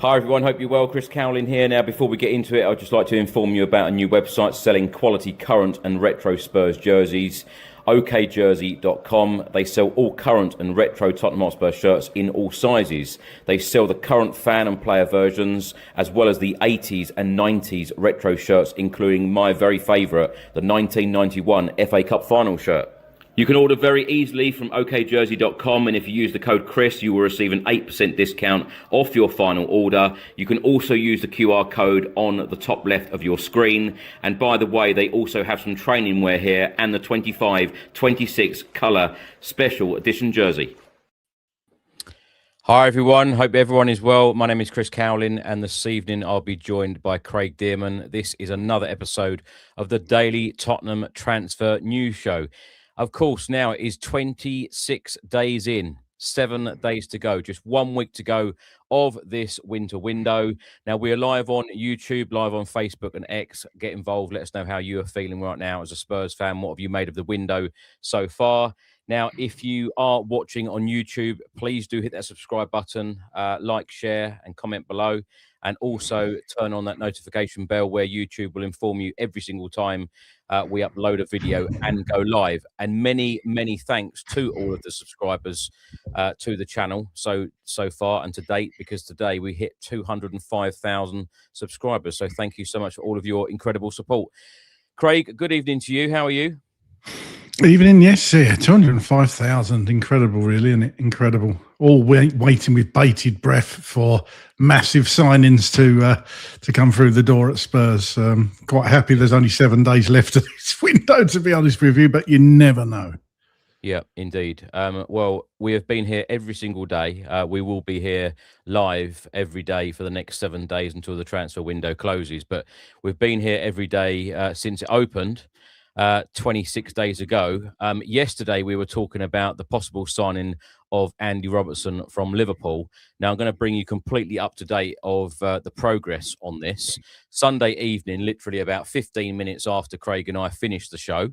Hi everyone, hope you're well. Chris Cowlin here. Now before we get into it, I'd just like to inform you about a new website selling quality current and retro Spurs jerseys, okjersey.com. They sell all current and retro Tottenham Hotspur shirts in all sizes. They sell the current fan and player versions as well as the 80s and 90s retro shirts, including my very favourite, the 1991 FA Cup final shirt. You can order very easily from okjersey.com, and if you use the code Chris, you will receive an 8% discount off your final order. You can also use the QR code on the top left of your screen. And by the way, they also have some training wear here and the 25-26 colour special edition jersey. Hi everyone, hope everyone is well. My name is Chris Cowlin, and this evening I'll be joined by Craig Dearman. This is another episode of the Daily Tottenham Transfer News Show. Of course, now it is 26 days in, 7 days to go, just 1 week to go of this winter window. Now, we are live on YouTube, live on Facebook and X. Get involved. Let us know how you are feeling right now as a Spurs fan. What have you made of the window so far? Now, if you are watching on YouTube, please do hit that subscribe button, like, share and comment below. And also turn on that notification bell where YouTube will inform you every single time we upload a video and go live. And many, many thanks to all of the subscribers to the channel so far and to date, because today we hit 205,000 subscribers. So thank you so much for all of your incredible support. Craig, good evening to you. How are you? Evening, yes, yeah, 205,000. Incredible, really, isn't it? Incredible. All waiting with bated breath for massive signings to come through the door at Spurs. Quite happy there's only 7 days left of this window, to be honest with you, but you never know. Yeah, indeed. Well, we have been here every single day. We will be here live every day for the next 7 days until the transfer window closes. But we've been here every day since it opened. 26 days ago. Yesterday, we were talking about the possible signing of Andy Robertson from Liverpool. Now, I'm going to bring you completely up to date of the progress on this. Sunday evening, literally about 15 minutes after Craig and I finished the show,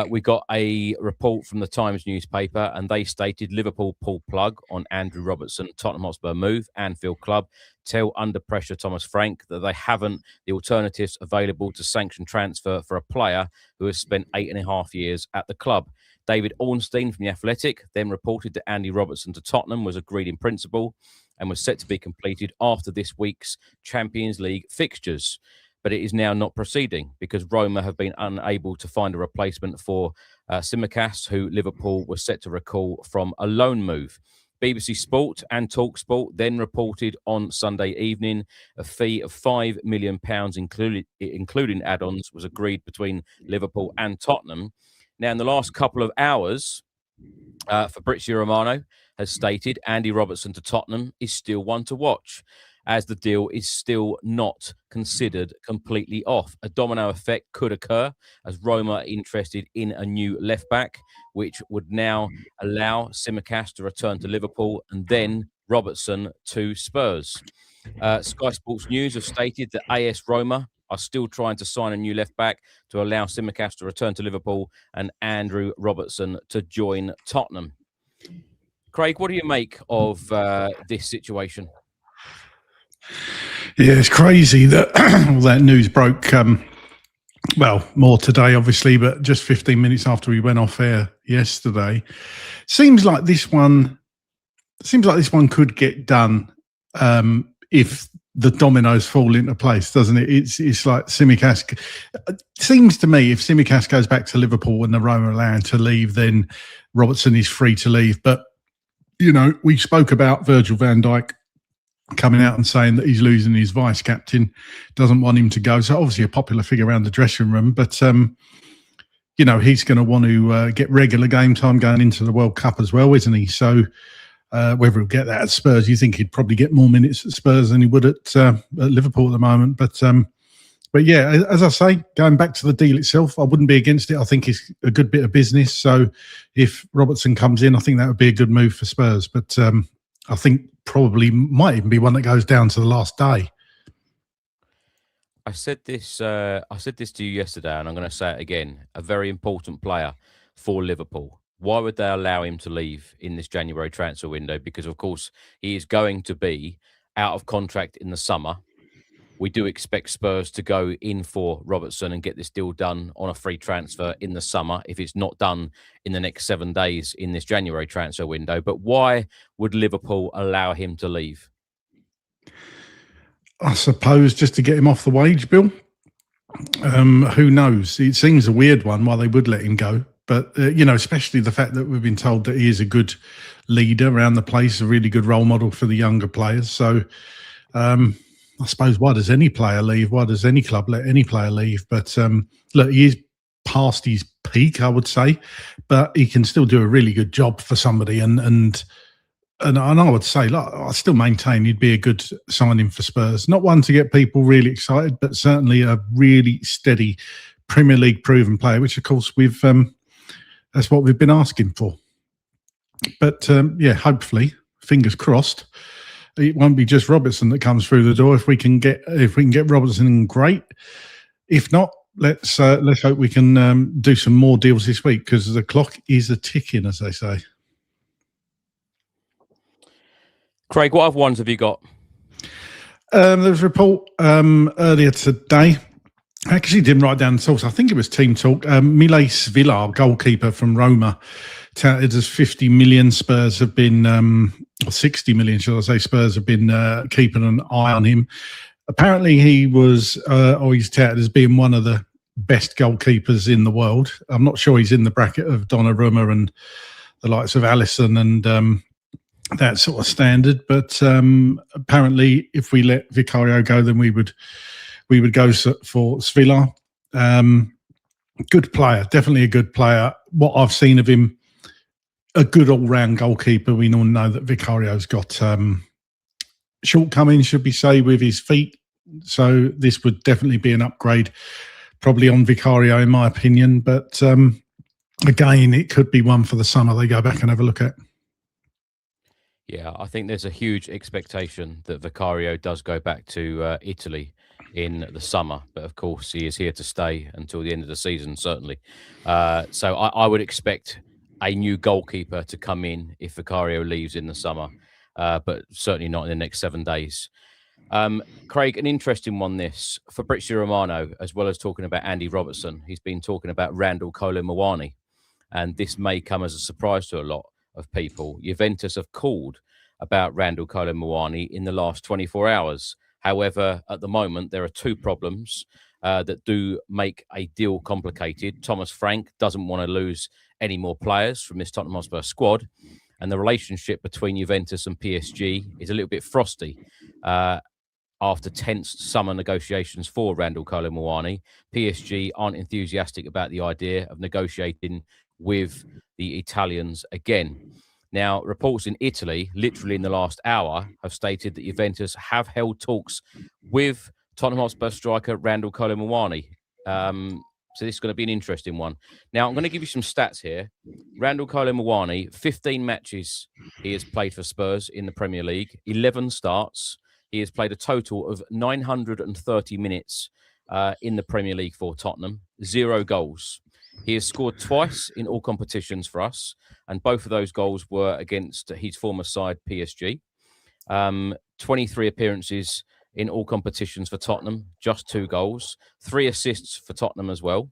we got a report from the Times newspaper, and they stated Liverpool pull plug on Andrew Robertson, Tottenham Hotspur move, Anfield club. Tell under pressure Thomas Frank that they haven't the alternatives available to sanction transfer for a player who has spent 8.5 years at the club. David Ornstein from The Athletic then reported that Andy Robertson to Tottenham was agreed in principle and was set to be completed after this week's Champions League fixtures. But it is now not proceeding because Roma have been unable to find a replacement for Tsimikas, who Liverpool was set to recall from a loan move. BBC Sport and TalkSport then reported on Sunday evening a fee of £5 million, including add-ons, was agreed between Liverpool and Tottenham. Now, in the last couple of hours, Fabrizio Romano has stated Andy Robertson to Tottenham is still one to watch, as the deal is still not considered completely off. A domino effect could occur as Roma are interested in a new left-back, which would now allow Tsimikas to return to Liverpool and then Robertson to Spurs. Sky Sports News have stated that AS Roma are still trying to sign a new left-back to allow Tsimikas to return to Liverpool and Andrew Robertson to join Tottenham. Craig, what do you make of this situation? Yeah, it's crazy that all that news broke. Well, more today, obviously, but just 15 minutes after we went off air yesterday. Seems like this one could get done if the dominoes fall into place, doesn't it? It's like Tsimikas. Seems to me if Tsimikas goes back to Liverpool and the Roma allow him to leave, then Robertson is free to leave. But you know, we spoke about Virgil van Dijk coming out and saying that he's losing his vice captain, doesn't want him to go. So obviously a popular figure around the dressing room, but you know, he's going to want to get regular game time going into the World Cup as well, isn't he? So whether he'll get that at Spurs, you think he'd probably get more minutes at Spurs than he would at Liverpool at the moment. But yeah, as I say, going back to the deal itself, I wouldn't be against it. I think it's a good bit of business. So if Robertson comes in, I think that would be a good move for Spurs. But I think probably might even be one that goes down to the last day. I said this to you yesterday, and I'm going to say it again. A very important player for Liverpool. Why would they allow him to leave in this January transfer window? Because, of course, he is going to be out of contract in the summer. We do expect Spurs to go in for Robertson and get this deal done on a free transfer in the summer if it's not done in the next 7 days in this January transfer window. But why would Liverpool allow him to leave? I suppose just to get him off the wage bill. Who knows? It seems a weird one why they would let him go. But, especially the fact that we've been told that he is a good leader around the place, a really good role model for the younger players. So, I suppose, why does any player leave? Why does any club let any player leave? But look, he is past his peak, I would say, but he can still do a really good job for somebody. And I would say, look, I still maintain he'd be a good signing for Spurs. Not one to get people really excited, but certainly a really steady Premier League proven player, which of course that's what we've been asking for. But hopefully, fingers crossed, it won't be just Robertson that comes through the door. If we can get Robertson, great. If not, let's hope we can do some more deals this week, because the clock is a ticking, as they say. Craig, what other ones have you got? There was a report earlier today. I actually didn't write down the source. I think it was Team Talk. Miles Villar, goalkeeper from Roma, touted as 50 million. Spurs have been, or 60 million, shall I say, Spurs have been keeping an eye on him. Apparently he was, or he's touted as being one of the best goalkeepers in the world. I'm not sure he's in the bracket of Donnarumma and the likes of Alisson and that sort of standard. But apparently if we let Vicario go, then we would go for Villar. Good player, definitely a good player. What I've seen of him, a good all-round goalkeeper. We all know that Vicario's got shortcomings, should we say, with his feet. So this would definitely be an upgrade, probably on Vicario, in my opinion. But again, it could be one for the summer they go back and have a look at. Yeah, I think there's a huge expectation that Vicario does go back to Italy in the summer. But of course, he is here to stay until the end of the season, certainly. So I would expect a new goalkeeper to come in if Vicario leaves in the summer, but certainly not in the next 7 days. Craig, an interesting one this. Fabrizio Romano, as well as talking about Andy Robertson, he's been talking about Randall Kolo Muani. And this may come as a surprise to a lot of people. Juventus have called about Randall Kolo Muani in the last 24 hours. However, at the moment, there are two problems that do make a deal complicated. Thomas Frank doesn't want to lose any more players from this Tottenham Hotspur squad. And the relationship between Juventus and PSG is a little bit frosty. After tense summer negotiations for Randall Kolo Muani, PSG aren't enthusiastic about the idea of negotiating with the Italians again. Now, reports in Italy, literally in the last hour, have stated that Juventus have held talks with Tottenham Hotspur striker Randall Kolo Muani. So this is going to be an interesting one. Now, I'm going to give you some stats here. Randall Kolo Muani, 15 matches he has played for Spurs in the Premier League, 11 starts. He has played a total of 930 minutes in the Premier League for Tottenham, 0 goals. He has scored twice in all competitions for us, and both of those goals were against his former side, PSG. 23 appearances in all competitions for Tottenham, just 2 goals, 3 assists for Tottenham as well.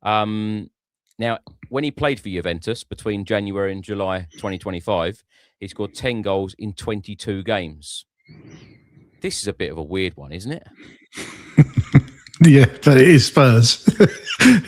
Now, when he played for Juventus between January and July 2025, he scored 10 goals in 22 games. This is a bit of a weird one, isn't it? Yeah, but it is Spurs.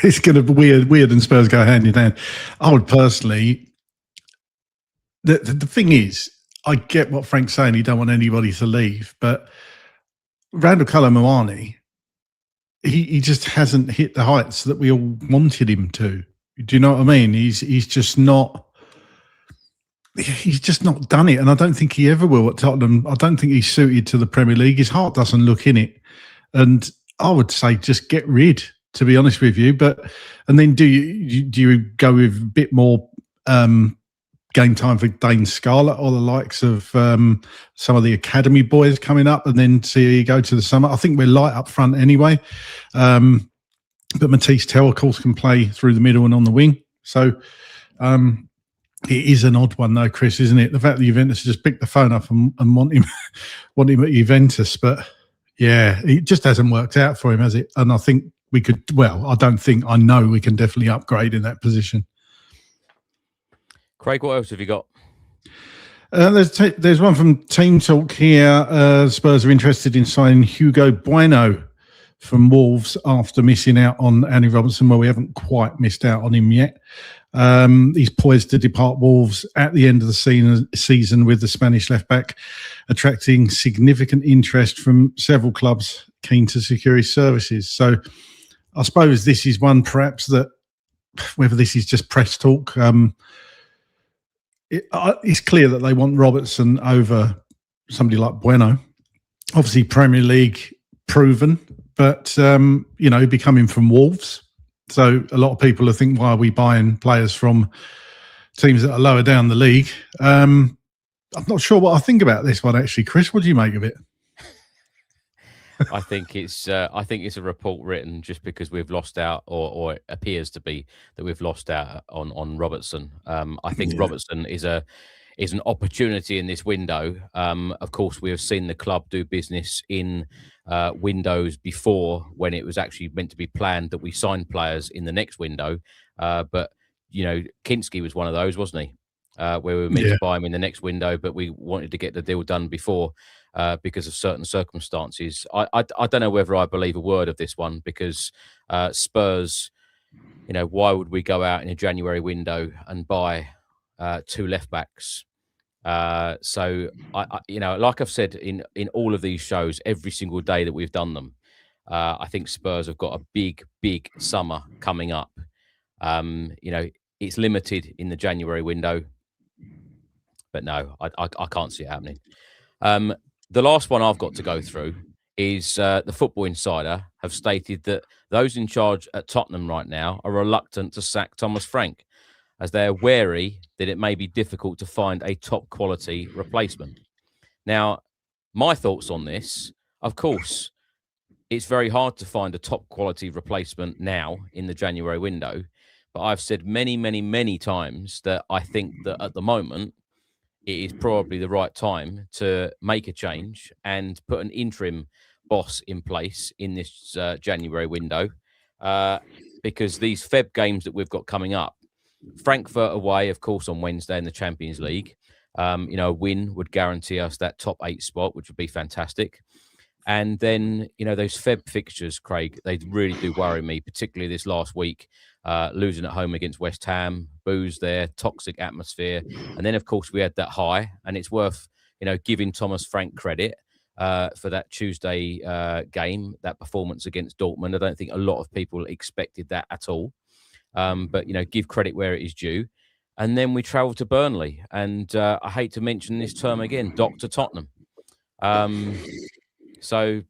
It's going to be weird and Spurs go hand in hand. I would personally... The thing is, I get what Frank's saying. He don't want anybody to leave, but Randall Kolo Muani, he just hasn't hit the heights that we all wanted him to. Do you know what I mean? He's just not done it, and I don't think he ever will at Tottenham. I don't think he's suited to the Premier League. His heart doesn't look in it, and I would say just get rid, to be honest with you. And then do you go with a bit more game time for Dane Scarlett or the likes of some of the academy boys coming up, and then see you go to the summer. I think we're light up front anyway. But Matisse Tell, of course, can play through the middle and on the wing. So it is an odd one, though, Chris, isn't it? The fact that Juventus just picked the phone up and want him at Juventus. But, yeah, it just hasn't worked out for him, has it? And I think we could, well, I know we can definitely upgrade in that position. Craig, what else have you got? There's one from Team Talk here. Spurs are interested in signing Hugo Bueno from Wolves after missing out on Andy Robertson. Well, we haven't quite missed out on him yet. He's poised to depart Wolves at the end of the season with the Spanish left-back, attracting significant interest from several clubs keen to secure his services. So I suppose this is one perhaps that, whether this is just press talk, it's clear that they want Robertson over somebody like Bueno. Obviously, Premier League proven, but, becoming from Wolves. So a lot of people are thinking, why are we buying players from teams that are lower down the league? I'm not sure what I think about this one, actually. Chris, what do you make of it? I think it's a report written just because we've lost out, or it appears to be that we've lost out on Robertson. I think Robertson is an opportunity in this window. Of course, we have seen the club do business in windows before, when it was actually meant to be planned that we sign players in the next window. But Kinski was one of those, wasn't he? Where we were meant to buy him in the next window, but we wanted to get the deal done before. Because of certain circumstances. I don't know whether I believe a word of this one, because Spurs, why would we go out in a January window and buy two left backs? So I like I've said in all of these shows, every single day that we've done them, I think Spurs have got a big summer coming up. It's limited in the January window, but no, I can't see it happening. The last one I've got to go through is the Football Insider have stated that those in charge at Tottenham right now are reluctant to sack Thomas Frank, as they are wary that it may be difficult to find a top quality replacement. Now, my thoughts on this, of course, it's very hard to find a top quality replacement now in the January window. But I've said many times that I think that at the moment, it is probably the right time to make a change and put an interim boss in place in this January window, because these Feb games that we've got coming up, Frankfurt away, of course, on Wednesday in the Champions League, a win would guarantee us that top 8 spot, which would be fantastic. And then, those Feb fixtures, Craig, they really do worry me, particularly this last week, losing at home against West Ham, booze there, toxic atmosphere. And then, of course, we had that high, and it's worth, giving Thomas Frank credit for that Tuesday game, that performance against Dortmund. I don't think a lot of people expected that at all. But, give credit where it is due. And then we travel to Burnley. And I hate to mention this term again, Dr. Tottenham. So,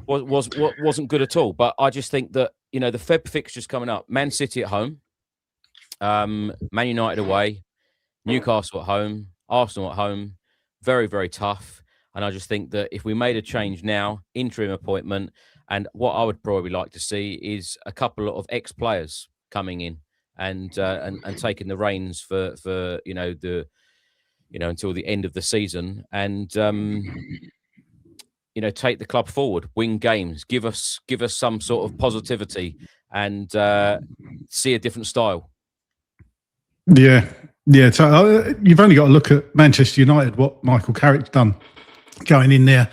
wasn't good at all. But I just think that, the Feb fixtures coming up, Man City at home, Man United away, Newcastle at home, Arsenal at home, very tough. And I just think that if we made a change now, interim appointment, and what I would probably like to see is a couple of ex-players coming in and taking the reins for until the end of the season, and take the club forward, win games, give us some sort of positivity, and see a different style. Yeah. So you've only got to look at Manchester United, what Michael Carrick's done, going in there,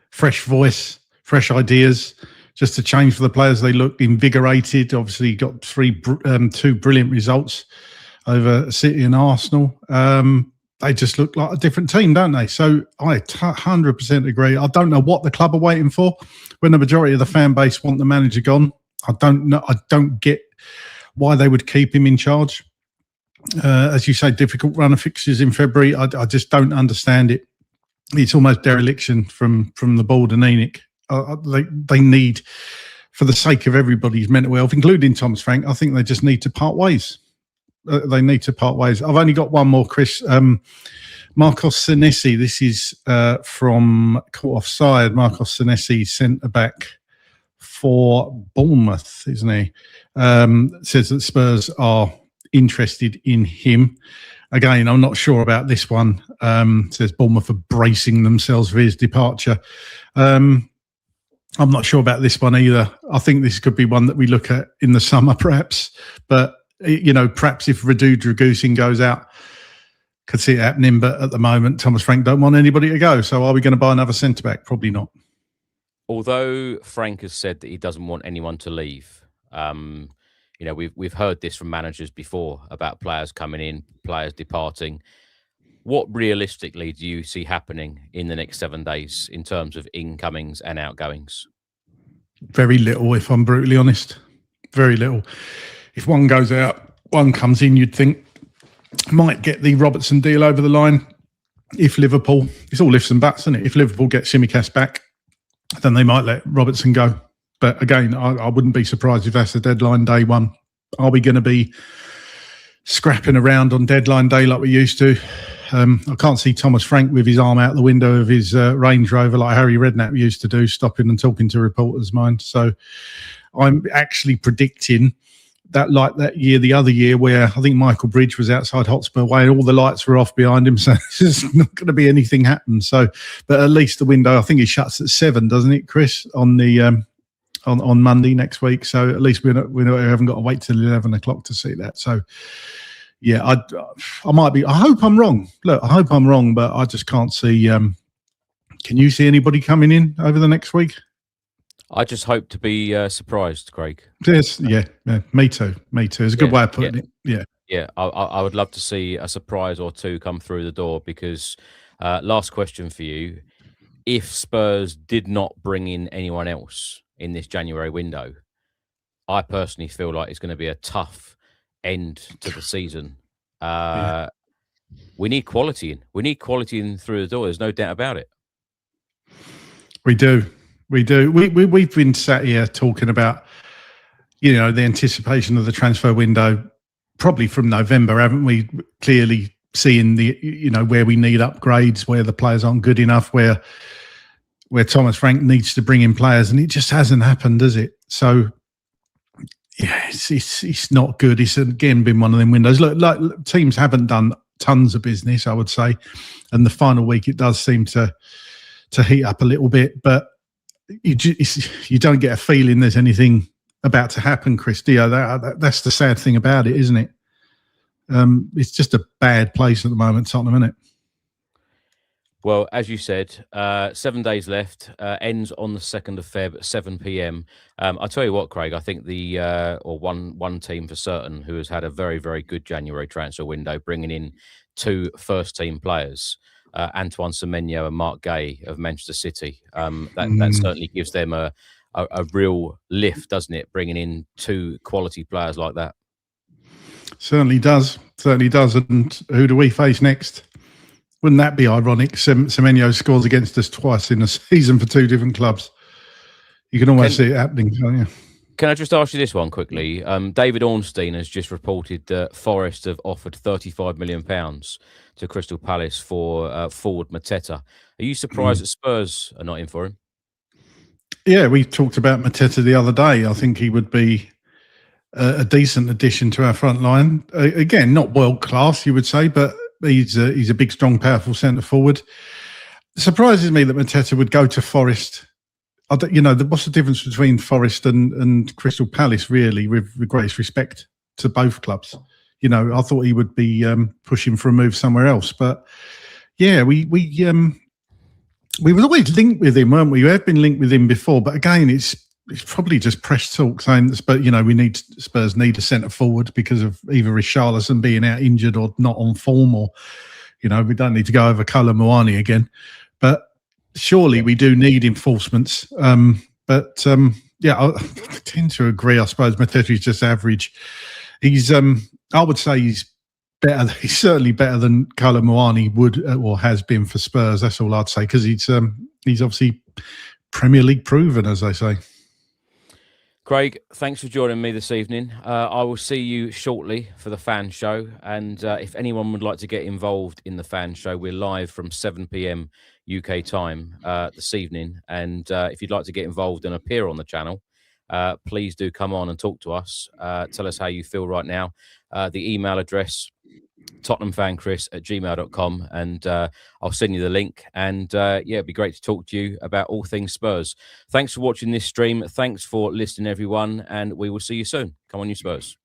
fresh voice, fresh ideas, just to change for the players. They look invigorated. Obviously, got two brilliant results over City and Arsenal. They just look like a different team, don't they? So I 100% agree. I don't know what the club are waiting for when the majority of the fan base want the manager gone. I don't know. I don't get why they would keep him in charge. As you say, difficult run of fixtures in February. I just don't understand it. It's almost dereliction from the board and ENIC. They need, for the sake of everybody's mental health, including Thomas Frank, I think they just need to part ways. they need to part ways. I've only got one more, Chris. Marcos Senesi. This is from Caught Offside. Marcos Senesi, centre back for Bournemouth, isn't he? Says that Spurs are interested in him. Again, I'm not sure about this one. Says Bournemouth are bracing themselves for his departure. I'm not sure about this one either. I think this could be one that we look at in the summer, perhaps. But, perhaps if Radu Dragusin goes out, could see it happening. But at the moment, Thomas Frank don't want anybody to go. So are we going to buy another centre-back? Probably not. Although Frank has said that he doesn't want anyone to leave, we've heard this from managers before about players coming in, players departing. What realistically do you see happening in the next 7 days in terms of incomings and outgoings? Very little, if I'm brutally honest. Very little. If one goes out, one comes in, you'd think might get the Robertson deal over the line. If Liverpool, it's all ifs and buts, isn't it? If Liverpool get Tsimikas back, then they might let Robertson go. But again, I wouldn't be surprised if that's the deadline day one. Are we going to be scrapping around on deadline day like we used to? I can't see Thomas Frank with his arm out the window of his Range Rover like Harry Redknapp used to do, stopping and talking to reporters, mind. So I'm actually predicting that, like that year, the other year, where I think Michael Bridge was outside Hotspur Way and all the lights were off behind him, so there's not going to be anything happen. So, but at least the window, I think it shuts at 7, doesn't it, Chris, on the on Monday next week? So at least we haven't got to wait till 11 o'clock to see that. So yeah, I might be. I hope I'm wrong. Look, I hope I'm wrong, but I just can't see. Can you see anybody coming in over the next week? I just hope to be surprised, Craig. Yes, yeah, me too. It's a good way of putting it. Yeah. I would love to see a surprise or two come through the door because last question for you. If Spurs did not bring in anyone else in this January window, I personally feel like it's going to be a tough end to the season. We need quality in. We need quality in through the door. There's no doubt about it. We do. We've been sat here talking about, the anticipation of the transfer window probably from November, haven't we? Clearly seeing the, where we need upgrades, where the players aren't good enough, where Thomas Frank needs to bring in players, and it just hasn't happened, does it? So yeah, it's not good. It's again been one of them windows. Look, like teams haven't done tons of business, I would say, and the final week it does seem to heat up a little bit, but you don't get a feeling there's anything about to happen, Chris. That's the sad thing about it, isn't it? It's just a bad place at the moment, Tottenham, isn't it? Well, as you said, 7 days left, ends on the 2nd of Feb at 7 p.m. I'll tell you what, Craig, I think one team for certain who has had a very, very good January transfer window, bringing in 2 first-team players, Antoine Semenyo and Mark Gay of Manchester City. That certainly gives them a real lift, doesn't it, bringing in 2 quality players like that? Certainly does. And who do we face next? Wouldn't that be ironic? Semenyo scores against us twice in a season for 2 different clubs. You can almost see it happening, can't you? Can I just ask you this one quickly? David Ornstein has just reported that Forest have offered £35 million to Crystal Palace for forward Mateta. Are you surprised that Spurs are not in for him? Yeah, we talked about Mateta the other day. I think he would be a decent addition to our front line. Again, not world class, you would say, but he's a big, strong, powerful centre forward. It surprises me that Mateta would go to Forest. What's the difference between Forest and Crystal Palace, really, with the greatest respect to both clubs? I thought he would be pushing for a move somewhere else. But yeah, we were always linked with him, weren't we? We have been linked with him before, but again, it's probably just press talk saying that Spurs need a centre forward because of either Richarlison being out injured or not on form, or we don't need to go over Kolo Muani again. But surely we do need enforcements. I tend to agree. I suppose Mateta is just average. He's I would say he's better. He's certainly better than Kolo Muani would or has been for Spurs. That's all I'd say, because he's obviously Premier League proven, as they say. Craig, thanks for joining me this evening. I will see you shortly for the fan show. And if anyone would like to get involved in the fan show, we're live from 7 p.m. UK time this evening. And if you'd like to get involved and appear on the channel, please do come on and talk to us. Tell us how you feel right now. The email address, tottenhamfanchris@gmail.com, and I'll send you the link. And yeah, it'd be great to talk to you about all things Spurs. Thanks for watching this stream. Thanks for listening, everyone, and we will see you soon. Come on, you Spurs.